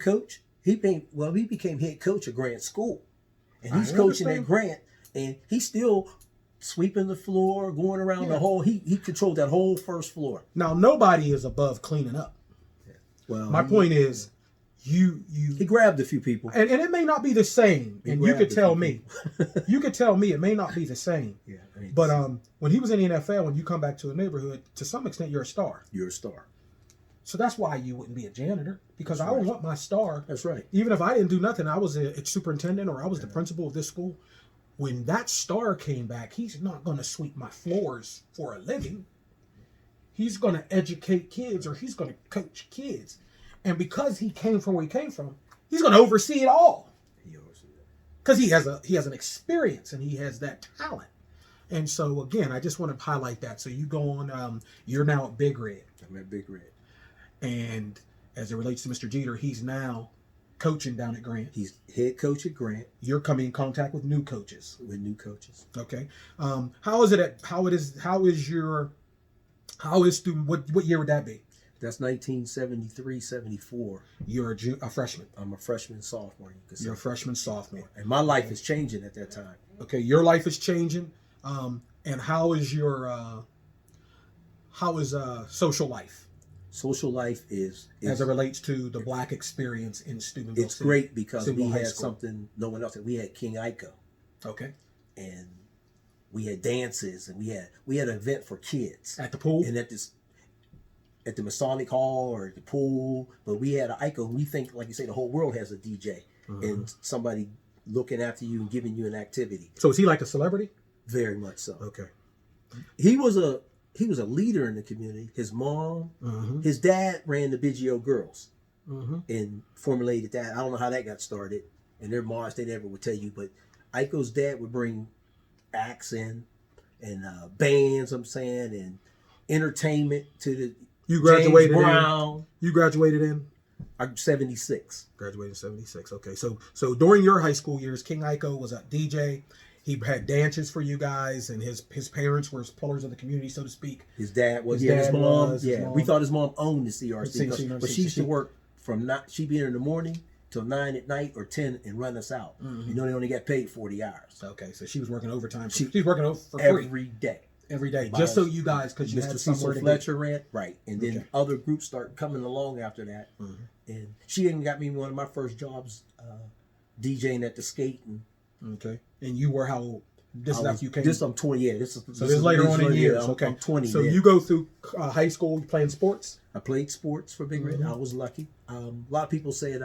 coach. He became head coach of Grant School, and he's I coaching understand. at Grant, and he's still sweeping the floor, going around the whole. He controlled that whole first floor. Now, nobody is above cleaning up. Well, My point is, you he grabbed a few people, and it may not be the same. And you could tell me, you could tell me it may not be the same. Yeah, but when he was in the NFL, when you come back to a neighborhood, to some extent, you're a star. You're a star. So that's why you wouldn't be a janitor, because That's I would right. want my star. That's right. Even if I didn't do nothing, I was a superintendent or I was the principal of this school. When that star came back, he's not going to sweep my floors for a living. He's going to educate kids, or he's going to coach kids. And because he came from where he came from, he's going to oversee it all. Because he has an experience and he has that talent. And so, again, I just want to highlight that. So you go on, you're now at Big Red. I'm at Big Red. And as it relates to Mr. Jeter, he's now coaching down at Grant. He's head coach at Grant. You're coming in contact with new coaches. Okay. How is student, what year would that be? That's 1973, 74. You're a freshman. I'm a freshman, sophomore. You're a freshman, sophomore. And my life is changing at that time. Okay, your life is changing. And how is social life? Social life is as it relates to the black experience in Steubenville It's City, great because Steubenville we High had School. something no one else had. We had King IKO. Okay. And we had dances, and we had an event for kids. At the pool? And at the Masonic Hall or at the pool. But we had an IKO. We think, like you say, the whole world has a DJ and somebody looking after you and giving you an activity. So is he like a celebrity? Very much so. Okay. He was a leader in the community. His mom, his dad ran the Biggio Girls and formulated that. I don't know how that got started. And their march, they never would tell you. But Iko's dad would bring acts in and bands, and entertainment to the You graduated James Brown. You graduated in? I'm 76. Graduated in 76. Okay. So during your high school years, King Iko was a DJ. He had dances for you guys, and his parents were pillars of the community, so to speak. His dad was. His mom. We thought his mom owned the CRC, but she used to CRC. work she'd be in in the morning till 9 at night or 10 and run us out. You know, they only got paid 40 hours. Okay, so she was working overtime. She's working for free. Every day, just so you guys, because you Mr. had somewhere Cecil to Fletcher ran, right, and then Okay. other groups start coming along after that, and she even got me one of my first jobs, DJing at the skate. Okay, and you were how old? This is after you came. I'm 20. Yeah, this is later on in years. Okay, I'm 20. So you go through high school playing sports. I played sports for Big Red. I was lucky. A lot of people said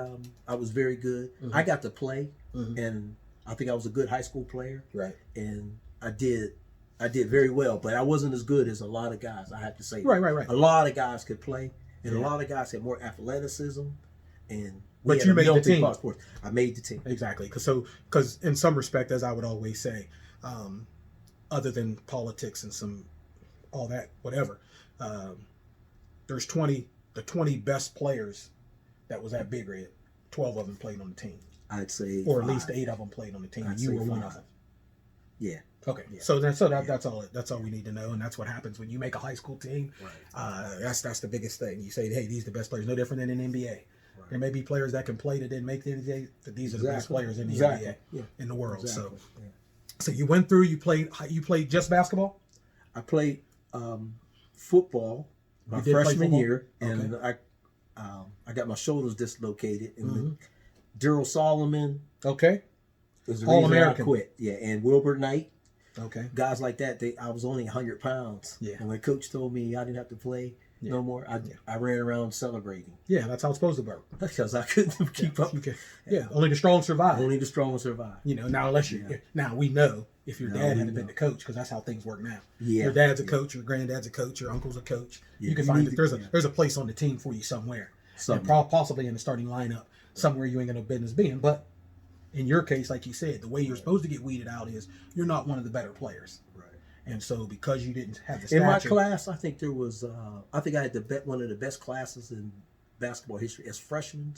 I was very good. I got to play, and I think I was a good high school player. Right. And I did very well, but I wasn't as good as a lot of guys. I have to say. Right. A lot of guys could play, and a lot of guys had more athleticism, and but you made the team. I made the team. Exactly, because in some respect, as I would always say, other than politics and all that, whatever, there's the 20 best players that was at Big Red. 12 of them played on the team. I'd say, or at least 8 of them played on the team. You were one of them. Yeah. Okay. Yeah. So that's all we need to know, and that's what happens when you make a high school team. Right. That's the biggest thing. You say, hey, these are the best players. No different than in NBA. Right. There may be players that can play that didn't make the NBA, but these are the best players in the NBA in the world. Exactly. So you went through. You played just basketball. I played football my freshman year, and I got my shoulders dislocated. And Daryl Solomon, was the reason I quit. Yeah, and Wilbur Knight. Okay. Guys like that, I was only 100 pounds. Yeah. And when coach told me I didn't have to play no more, I ran around celebrating. Yeah, that's how it's supposed to work. Because I couldn't keep up. Only the strong survive. Only the strong survive. Now unless now we know if your dad hadn't been the coach, because that's how things work now. Yeah. Your dad's a coach, your granddad's a coach, your uncle's a coach. Yeah. You can find there's a place on the team for you somewhere. And possibly in the starting lineup, somewhere you ain't got no business being. But in your case, like you said, the way you're supposed to get weeded out is you're not one of the better players. Right. And so because you didn't have the stature. In my class, I think there was, I had one of the best classes in basketball history. As freshmen,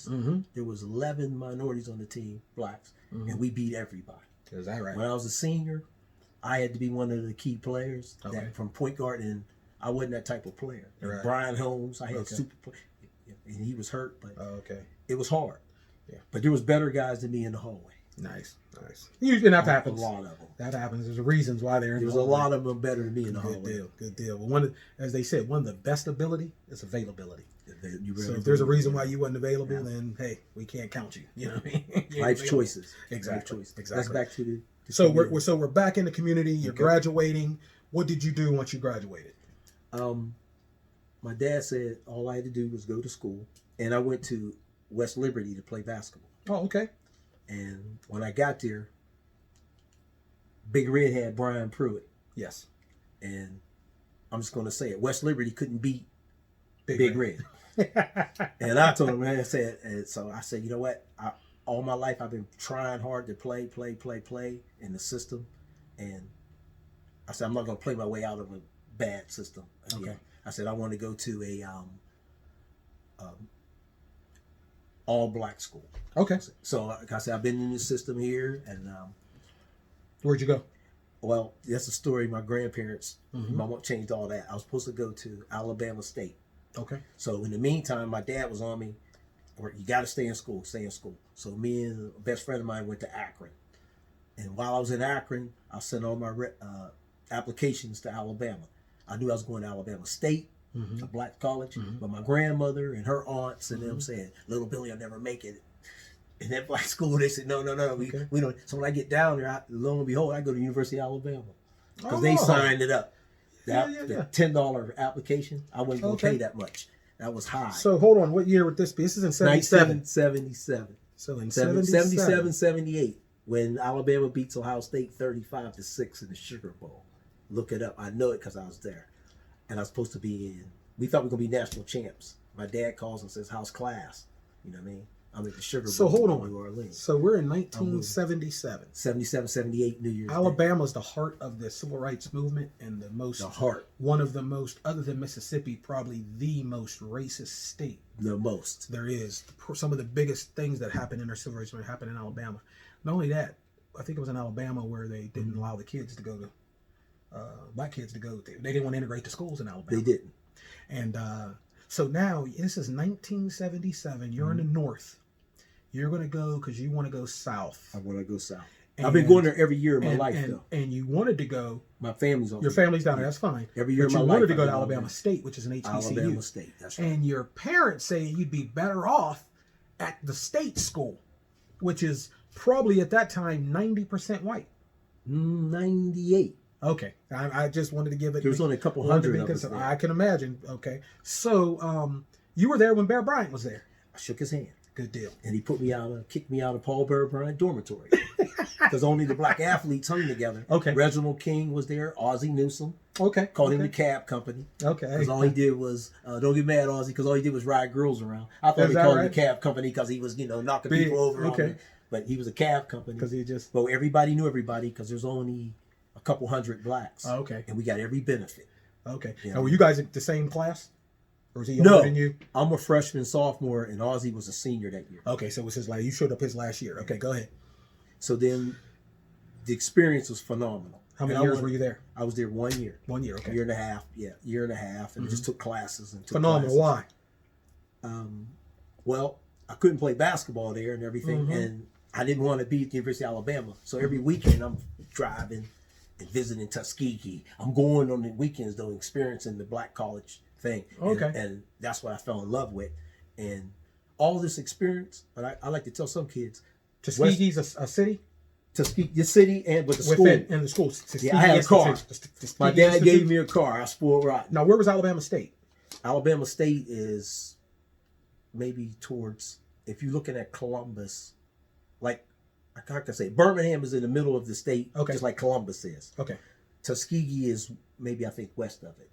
there was 11 minorities on the team, blacks, and we beat everybody. Is that right? When I was a senior, I had to be one of the key players from point guard, and I wasn't that type of player. Right. Brian Holmes, I had super play, and he was hurt, but it was hard. Yeah. But there was better guys than me in the hallway. Nice. And that happens. A lot of them. That happens. There's reasons why they're in There was the a hallway. lot of them better than me in the hallway. Good deal. But as they said, one of the best ability is availability. So if there's a reason why you wasn't available, then hey, we can't count you. You know what I mean? Life choices. Exactly. Life choices. That's back to the so we're back in the community. You're graduating. What did you do once you graduated? My dad said all I had to do was go to school, and I went to West Liberty to play basketball. Oh, okay. And when I got there, Big Red had Brian Pruitt. Yes. And I'm just going to say it. West Liberty couldn't beat Big Red. And I told him, man, so I said, you know what? All my life I've been trying hard to play in the system. And I said, I'm not going to play my way out of a bad system again. Okay. I said, I want to go to a all black school. Okay. So like I said, I've been in the system here, and where'd you go? Well, that's a story. My grandparents, my mom changed all that. I was supposed to go to Alabama State. Okay. So in the meantime, my dad was on me, or you got to stay in school. So me and a best friend of mine went to Akron, and while I was in Akron, I sent all my applications to Alabama. I knew I was going to Alabama State, a black college, but my grandmother and her aunts and them said, "Little Billy will never make it." In that black school, they said, no, we don't. So when I get down there, lo and behold, I go to University of Alabama because they signed it up. The $10 application, I wasn't going to pay that much. That was high. So hold on, what year would this be? This is in 77. 1977. So in 77, 78, when Alabama beats Ohio State 35-6 in the Sugar Bowl. Look it up. I know it because I was there. And I was supposed to be in. We thought we were going to be national champs. My dad calls and says, how's class? You know what I mean? I'm at the Sugar Bowl. So hold on. New Orleans. So we're in 1977. 77, 78, New Year's Alabama's the heart of the civil rights movement and one of the most, other than Mississippi, probably the most racist state. The most. There is. Some of the biggest things that happened in our civil rights movement happened in Alabama. Not only that, I think it was in Alabama where they didn't allow the kids to go to, black kids to go. They didn't want to integrate the schools in Alabama. They didn't. And so now, this is 1977. You're in the North. You're going to go because you want to go south. I want to go south. I've been going there every year of my life, though. And you wanted to go. My family's on. Your family's down there. That's fine. Every year of my life. But you wanted to go to Alabama State, which is an HBCU. Alabama State. That's right. And your parents saying you'd be better off at the state school, which is probably at that time 90% white. 98. Okay, I just wanted to give it. There was only a couple hundred of us there. I can imagine. Okay, so you were there when Bear Bryant was there. I shook his hand. Good deal. And he kicked me out of Paul Bear Bryant dormitory because only the black athletes hung together. Okay. Reginald King was there. Ozzie Newsome. Okay. Called him the Cab Company. Okay. Because all he did was don't get mad, Ozzie, because all he did was ride girls around. I thought they called him the Cab Company because he was knocking people over. Okay. But he was a Cab Company. Because he just. But everybody knew everybody because there's only a couple hundred blacks. Oh, okay. And we got every benefit. Okay. Yeah. Now, were you guys at the same class? Or was he older than you? I'm a freshman, sophomore, and Ozzie was a senior that year. Okay, so it was you showed up his last year. Okay, go ahead. So then the experience was phenomenal. How many years were you there? I was there 1 year. 1 year, okay. Year and a half, and just took classes. Phenomenal, why? Well, I couldn't play basketball there and everything, and I didn't want to be at the University of Alabama. So every weekend I'm driving and visiting Tuskegee. I'm going on the weekends, though, experiencing the black college thing. Okay. And that's what I fell in love with. And all this experience, but I like to tell some kids. Tuskegee's a city? Tuskegee, the city, with the school. In the school. Yeah, I had a car. My dad gave me a car. I spoiled rotten. Now, where was Alabama State? Alabama State is maybe towards, if you're looking at Columbus, like, I can say, Birmingham is in the middle of the state, just like Columbus is. Okay. Tuskegee is maybe, I think, west of it.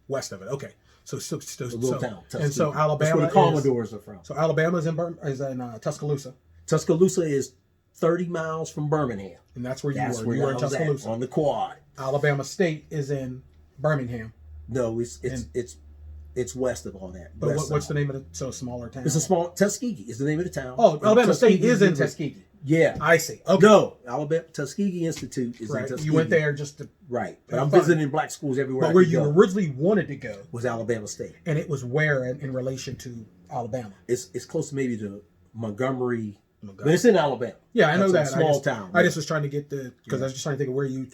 West of it, okay. So a little town, Tuskegee. And so Alabama, that's where the Commodores are from. So Alabama is in Tuscaloosa. Tuscaloosa is 30 miles from Birmingham. And that's where you were. Where you were in Tuscaloosa on the quad. Alabama State is in Birmingham. No, it's west of all that. But what's the name of the smaller town? It's a small Tuskegee. Is the name of the town. Oh, Alabama State is in Tuskegee. Yeah, I see. Okay. No, Alabama Tuskegee Institute is in Tuskegee. You went there just to but I'm visiting black schools everywhere. But where you originally wanted to go was Alabama State, and it was where in relation to Alabama. It's close to maybe to Montgomery. But it's in Alabama. Yeah, I know that. Small town. I just was trying to get because I was just trying to think of where you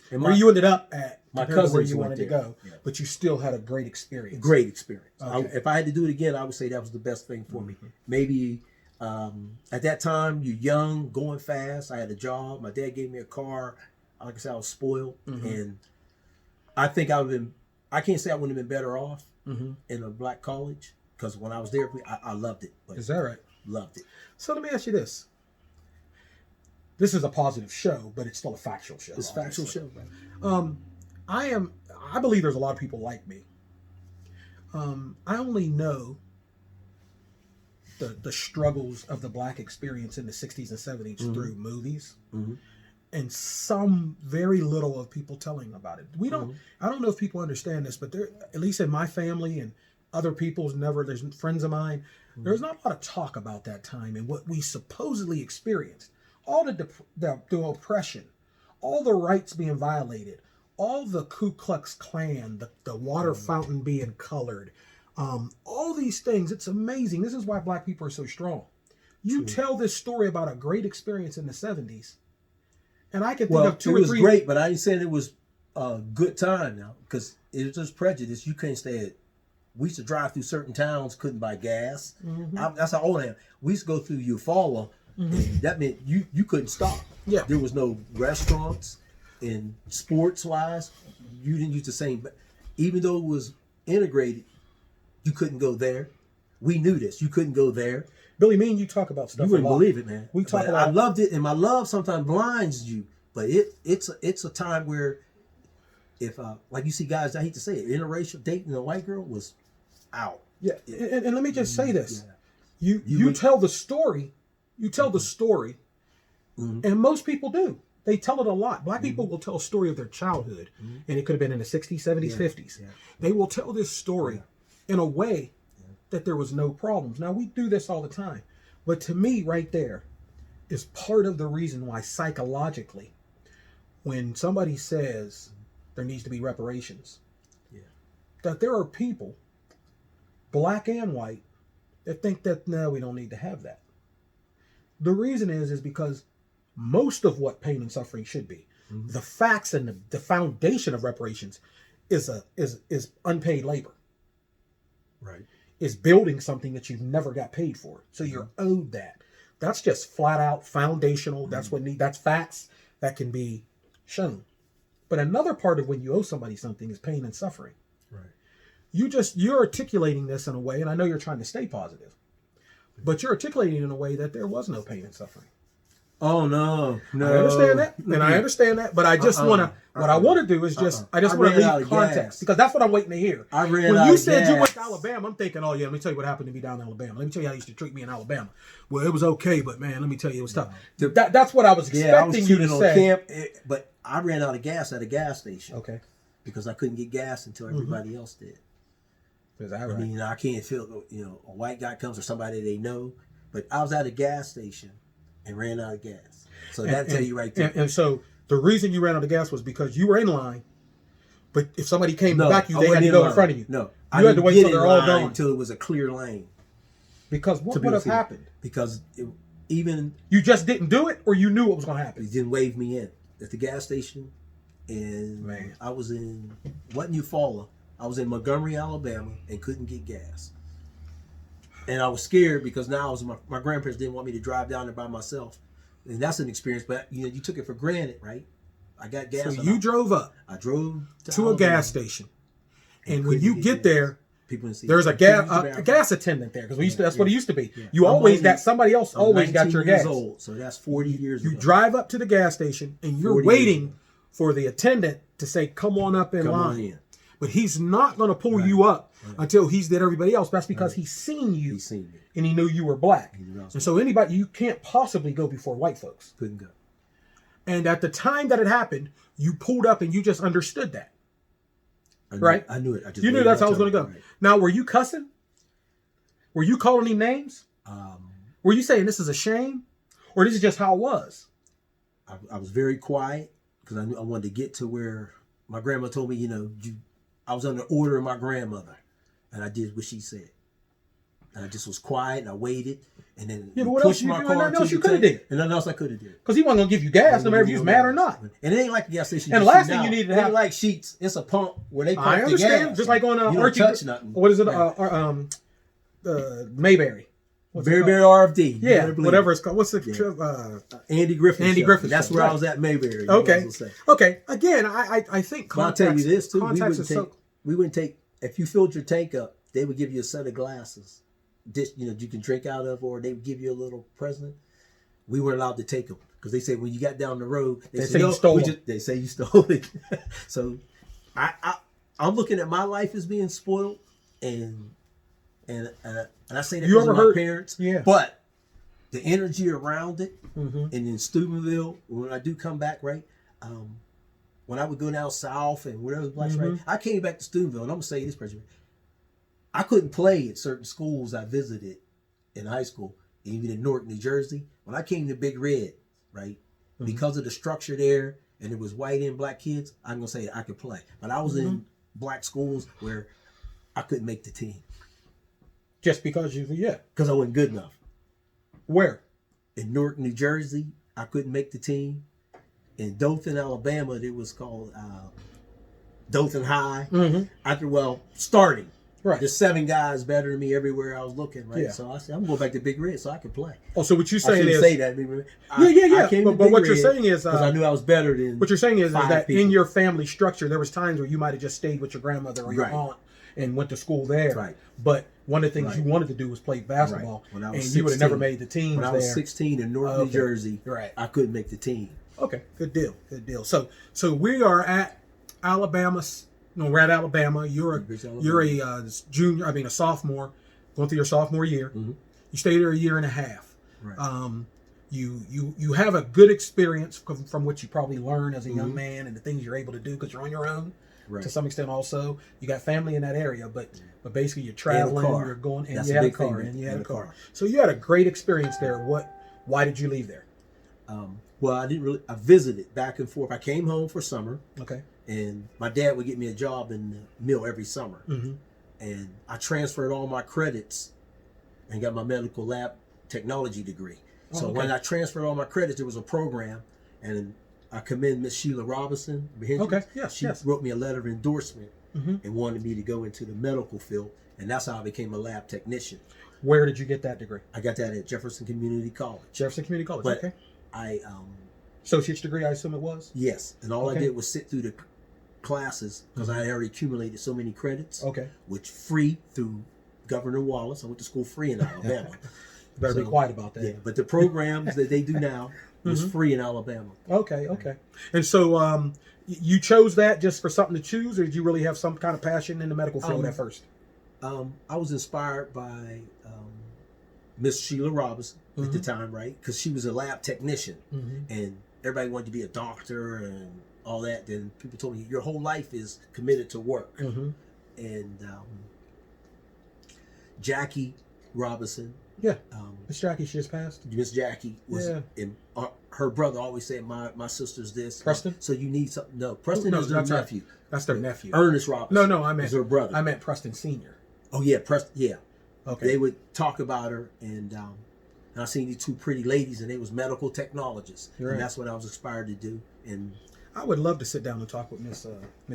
ended up at. My cousins where you wanted there. to go, but you still had a great experience. Great experience. Okay. If I had to do it again, I would say that was the best thing for me. Maybe at that time, you're young, going fast. I had a job. My dad gave me a car. Like I said, I was spoiled, and I think I would have been. I can't say I wouldn't have been better off in a black college because when I was there, I loved it. Is that right? Loved it. So let me ask you this. This is a positive show, but it's still a factual show. It's a factual show, right? I believe there's a lot of people like me. I only know the struggles of the black experience in the 60s and 70s through movies. And some very little of people telling about it. We don't. I don't know if people understand this, but there, at least in my family and other people's, there's friends of mine. There's not a lot of talk about that time and what we supposedly experienced. All the oppression, all the rights being violated, all the Ku Klux Klan, the water fountain being colored, all these things. It's amazing. This is why black people are so strong. You tell this story about a great experience in the 70s. And I can think of two or three. It was great, but I ain't saying it was a good time now because it was just prejudice. You can't stay at. We used to drive through certain towns, couldn't buy gas. That's how old I am. We used to go through Eufaula, and that meant you couldn't stop. Yeah. There was no restaurants, and sports-wise, you didn't use the same. But even though it was integrated, you couldn't go there. We knew this. You couldn't go there. Billy, me and you talk about stuff. You wouldn't believe it, man. We talk about. I loved it, and my love sometimes blinds you. But it's a time where, if like you see guys, I hate to say it, interracial dating a white girl was out. Yeah, and let me just say this: you tell the story, the story, and most people do. They tell it a lot. Black people will tell a story of their childhood, and it could have been in the 60s, 70s, 50s. They will tell this story in a way that there was no problems. Now, we do this all the time. But to me, right there, is part of the reason why psychologically, when somebody says there needs to be reparations, that there are people, black and white, that think that, no, we don't need to have that. The reason is because most of what pain and suffering should be, the facts and the foundation of reparations is unpaid labor. Right. Is building something that you've never got paid for. So you're owed that. That's just flat out foundational. That's that's facts that can be shown. But another part of when you owe somebody something is pain and suffering. Right. You're articulating this in a way, and I know you're trying to stay positive, but you're articulating it in a way that there was no pain and suffering. Oh no. I understand that, and I understand that, but I just want to. What I want to do is I just want to leave context because that's what I'm waiting to hear. When you said you went to Alabama, I'm thinking, oh yeah, let me tell you what happened to me down in Alabama. Let me tell you how they used to treat me in Alabama. Well, it was okay, but man, let me tell you, it was tough. That's what I was expecting you to say. Camp, but I ran out of gas at a gas station. Okay. Because I couldn't get gas until everybody else did. Is that right? I mean, I can't feel, a white guy comes or somebody they know, but I was at a gas station and ran out of gas. So that'll tell you right there. And so the reason you ran out of gas was because you were in line, but if somebody came back you, they had to go in front of you. No. You had to wait till they're all gone. Until it was a clear lane. Because what would have happened? Because even... You just didn't do it, or you knew what was going to happen? He didn't wave me in at the gas station. And I was wasn't Eufaula. I was in Montgomery, Alabama, and couldn't get gas. And I was scared because now my grandparents didn't want me to drive down there by myself. And that's an experience, but you took it for granted, right? I got gas. So you drove up. I drove to a gas station. And when you get there, there's a gas attendant there because that's what it used to be. Yeah. You always got somebody else always got your gas. Old, so that's 40 years ago. You drive up to the gas station and you're waiting for the attendant to say, "Come on up in line." But he's not going to pull you up until he's did everybody else. That's because he's seen you. He's seen me. And he knew you were black. And so you can't possibly go before white folks. Couldn't go. And at the time that it happened, you pulled up and you just understood that. Right? I knew it. You knew that's how I was going to go. Right. Now, were you cussing? Were you calling him names? Were you saying this is a shame? Or this is just how it was? I was very quiet because I knew I wanted to get to where my grandma told me, I was under order of my grandmother, and I did what she said. And I just was quiet and I waited. And then Yeah, but what else pushed my you car else to you the could have tank. did? And nothing else I could have did. Because he wasn't gonna give you gas, no matter if you was mad or not. And it ain't like the gas station. And the last thing you need to have, like sheets. It's a pump where they pump I understand. the gas. Just like on you Archie, don't touch nothing. what is it? Right. Mayberry. Mayberry RFD. Yeah, whatever it's called. What's the Andy Griffin? Andy show. Griffin. That's where I was at Mayberry. Okay. Okay. Again, I think. But I'll tell you this too. We wouldn't take if you filled your tank up. They would give you a set of glasses, you can drink out of, or they would give you a little present. We weren't allowed to take them because they said when you got down the road, they say you stole them. They say you stole it. So, I'm looking at my life as being spoiled, and I say that because of my parents. Yeah. But the energy around it, and in Steubenville, when I do come back, right. When I would go down south and whatever the blacks, right, I came back to Steubenville, and I'm gonna say this, President. I couldn't play at certain schools I visited in high school, even in Newark, New Jersey. When I came to Big Red, right, because of the structure there, and it was white and black kids, I'm gonna say I could play. But I was in black schools where I couldn't make the team. Just because because I wasn't good enough. Where? In Newark, New Jersey, I couldn't make the team. In Dothan, Alabama, it was called Dothan High. Starting. Right. There's 7 guys better than me everywhere I was looking, right? Yeah. So I said, I'm going back to Big Red so I can play. Oh, so what you're saying is... say that. But what you're saying is... Because I knew I was better than what you're saying is that people. In your family structure, there was times where you might have just stayed with your grandmother or your aunt and went to school there. Right. But one of the things you wanted to do was play basketball. Right. And 16, you would have never made the teams there. When I was 16 in North New Jersey, I couldn't make the team. Okay, good deal. So we are at Alabama. No, we're at Alabama. You're a junior. I mean, a sophomore, going through your sophomore year. You stay there a year and a half. Right. You have a good experience from what you probably learn as a young man and the things you're able to do because you're on your own. Right. To some extent, also you got family in that area, but basically you're traveling, you're going, and you had a car, So you had a great experience there. Why did you leave there? Well, I didn't really. I visited back and forth. I came home for summer. Okay. And my dad would get me a job in the mill every summer. And I transferred all my credits and got my medical lab technology degree. So when I transferred all my credits, there was a program, and I commend Miss Sheila Robinson. Okay. Yes. She wrote me a letter of endorsement and wanted me to go into the medical field, and that's how I became a lab technician. Where did you get that degree? I got that at Jefferson Community College. Jefferson Community College. But okay. I associate's degree, I assume it was? Yes. And all I did was sit through the classes because I had already accumulated so many credits. Okay. Which free through Governor Wallace. I went to school free in Alabama. You better be quiet about that. Yeah, but the programs that they do now was free in Alabama. Okay. And so you chose that just for something to choose, or did you really have some kind of passion in the medical field at first? I was inspired by Miss Sheila Robinson at the time, right? Because she was a lab technician, and everybody wanted to be a doctor and all that. Then people told me your whole life is committed to work. And Jackie Robinson. Yeah. Miss Jackie, she just passed. Miss Jackie was, and her brother always said, "My sister's this." Preston. So you need something. No, Preston is their nephew. That's their nephew. Ernest Robinson. No, I meant her brother. I meant Preston Senior. Oh yeah, Preston. Yeah. Okay. They would talk about her, and I seen these 2 pretty ladies, and they was medical technologists, and that's what I was inspired to do. And I would love to sit down and talk with Miss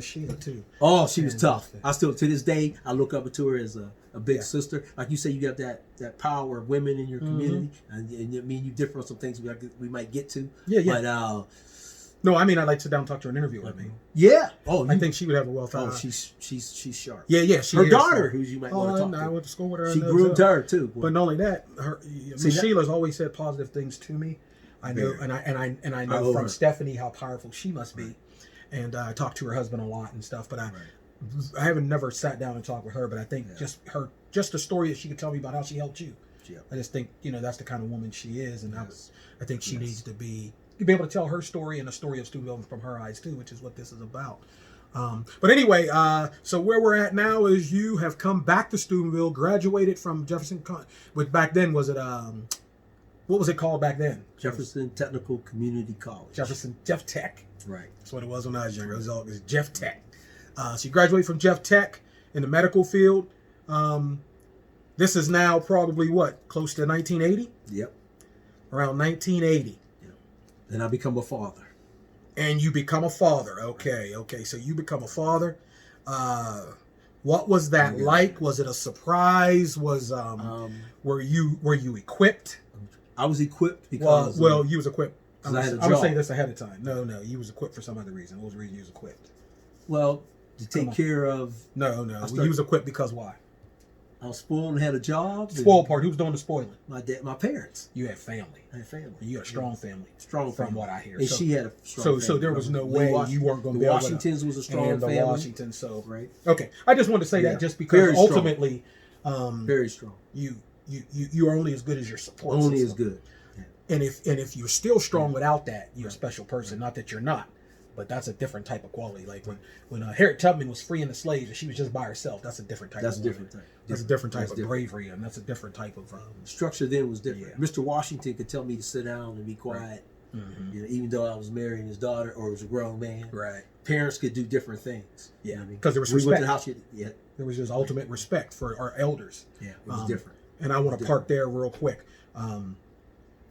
Sheila too. Oh, she was tough. I still, to this day, I look up to her as a big sister. Like you say, you got that power of women in your community, and I mean, you differ on some things we might get to. Yeah. But no, I mean, I'd like to sit down and talk to her and interview her. I mean, yeah. Oh, I think she would have a well thought. Oh, she's sharp. Yeah. Her daughter, who you might want to talk to. I went to school with her. She groomed her too. But not only that, Miss Sheila's always said positive things to me. I know, and I know from Stephanie how powerful she must be. And I talked to her husband a lot and stuff, but I haven't never sat down and talked with her. But I think just the story that she could tell me about how she helped you. Yeah. I just think that's the kind of woman she is, and I think she needs to be able to tell her story and the story of Steubenville from her eyes too, which is what this is about. But anyway, so where we're at now is you have come back to Steubenville, graduated from Jefferson. But back then, was it what was it called back then? Jefferson Technical Community College. Jeff Tech. Right. That's what it was when I was younger. It was Jeff Tech. So you graduated from Jeff Tech in the medical field. This is now probably what, close to 1980? Yep. Around 1980. Yep. Then I become a father. And you become a father. Okay. So you become a father. What was that like? Was it a surprise? Were you equipped? I was equipped because well, you was equipped. I'm gonna say this ahead of time. No, you was equipped for some other reason. What was the reason you was equipped? Well, to take care of. No. You was equipped because why? I was spoiled and had a job. Spoiled part. Who was doing the spoiling? My parents. You had family. I had family. You had a strong family. Strong from family. what I hear. And she had a strong family. So there was no way you weren't going to be able to. The Washingtons was a strong family. And the Washingtons, so. Right. Okay. I just wanted to say that just because ultimately. Very strong. You are only as good as your support Only system. as good. Yeah. And if you're still strong without that, you're a special person. Not that you're not. But that's a different type of quality. Like when Harriet Tubman was freeing the slaves and she was just by herself, that's a different type. That's a different type of bravery, and that's a different type of structure. Then was different. Yeah. Mr. Washington could tell me to sit down and be quiet, right. Mm-hmm. You know, even though I was marrying his daughter or was a grown man. Right. Parents could do different things. Yeah, because there was respect. We went to the house. There was just ultimate respect for our elders. Yeah, it was different. And I want to park there real quick.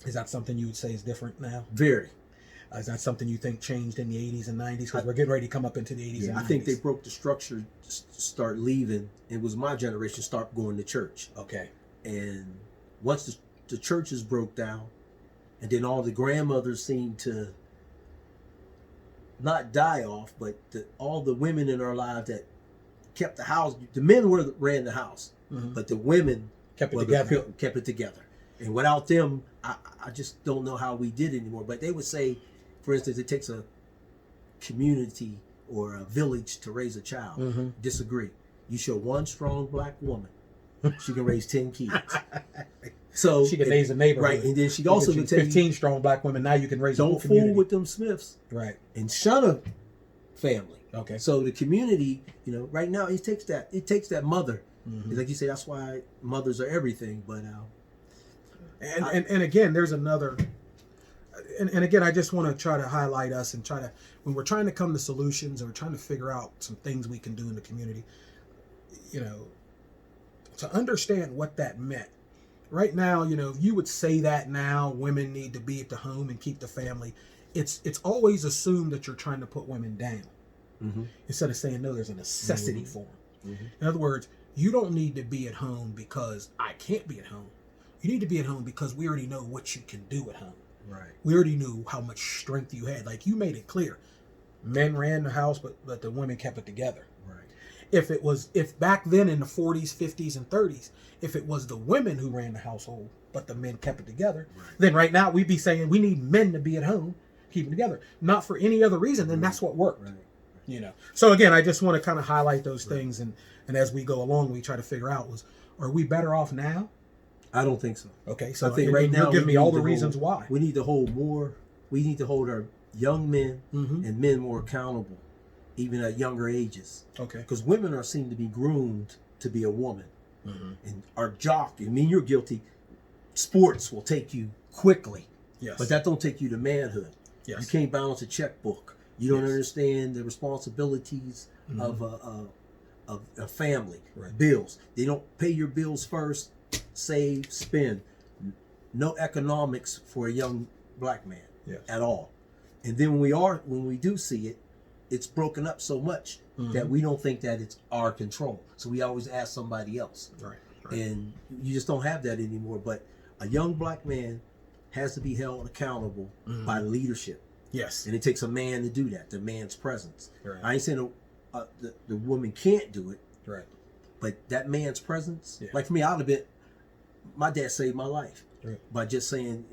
Is that something you would say is different now? Very. Is that something you think changed in the 80s and 90s? Because we're getting ready to come up into the 80s and 90s. I think they broke the structure, start leaving. It was my generation start going to church. Okay. And once the churches broke down, and then all the grandmothers seemed to not die off, but all the women in our lives that kept the house, the men ran the house, but the women kept it together. And without them, I just don't know how we did anymore. But they would say, for instance, it takes a community or a village to raise a child. Disagree. You show one strong black woman, she can raise 10 kids. So she can raise a neighborhood. Right. And then she also can tell 15 strong black women, now you can raise a whole community. Don't fool with them Smiths. Right. And shun a family. Okay. So the community, right now it takes that mother. Like you say, that's why mothers are everything. But and again, there's another, and again, I just want to try to highlight us and when we're trying to come to solutions or trying to figure out some things we can do in the community, to understand what that meant. Right now, if you would say that now, women need to be at the home and keep the family, it's always assumed that you're trying to put women down. Instead of saying, no, there's a necessity for them. In other words, you don't need to be at home because I can't be at home. You need to be at home because we already know what you can do at home. Right. We already knew how much strength you had. Like, you made it clear. Men ran the house, but the women kept it together. Right. If back then in the 40s, 50s, and 30s, if it was the women who ran the household, but the men kept it together, then right now we'd be saying we need men to be at home, keep it together. Not for any other reason, then that's what worked. Right. So again, I just want to kind of highlight those things, and as we go along, we try to figure out are we better off now? I don't think so. Okay, so I think right now you're giving me all the reasons why. We need to hold more. We need to hold our young men and men more accountable, even at younger ages. Okay. Because women seem to be groomed to be a woman, and our jock. You're guilty. Sports will take you quickly, yes, but that don't take you to manhood. Yes. You can't balance a checkbook. You don't understand the responsibilities of a family. Right. Bills. They don't pay your bills first. Save, spend. No economics for a young black man at all. And then when we do see it, it's broken up so much that we don't think that it's our control. So we always ask somebody else. Right. And you just don't have that anymore. But a young black man has to be held accountable by leadership. Yes. And it takes a man to do that, the man's presence. Right. I ain't saying the woman can't do it. Right. But that man's presence, like for me, my dad saved my life by just saying,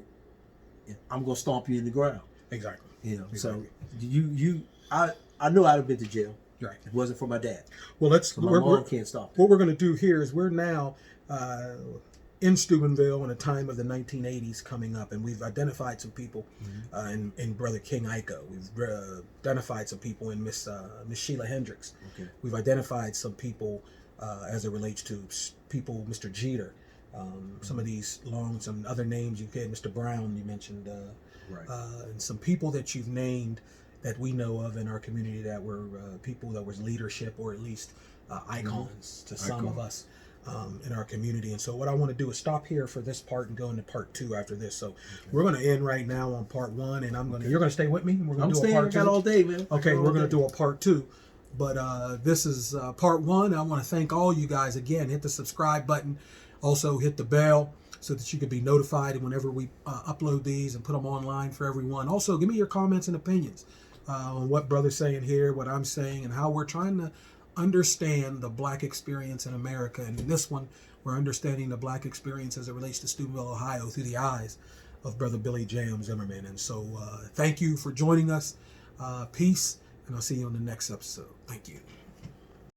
I'm going to stomp you in the ground. Exactly. So I know I'd have been to jail. Right. If it wasn't for my dad. Well, my mom can't stop that. What we're going to do here is we're now in Steubenville in a time of the 1980s coming up, and we've identified some people in Brother King IKO. We've identified some people in Miss Sheila Hendricks. Okay. We've identified some people as it relates to people, Mr. Jeter. Some of some other names you've had, Mr. Brown, you mentioned, and some people that you've named that we know of in our community that were people that was leadership or at least icons to some of us. in our community. And so what I want to do is stop here for this part and go into part 2 after this. So we're going to end right now on part 1, and you're going to stay with me. We're going to do a part 2. I got all day, man. Okay, we're going to do a part 2. But this is part 1. I want to thank all you guys again. Hit the subscribe button. Also hit the bell so that you can be notified whenever we upload these and put them online for everyone. Also, give me your comments and opinions on what Brother's saying here, what I'm saying, and how we're trying to understand the Black experience in America. And in this one, we're understanding the Black experience as it relates to Steubenville, Ohio, through the eyes of Brother Billy J.M. Zimmerman. And so thank you for joining us. Peace, and I'll see you on the next episode. Thank you.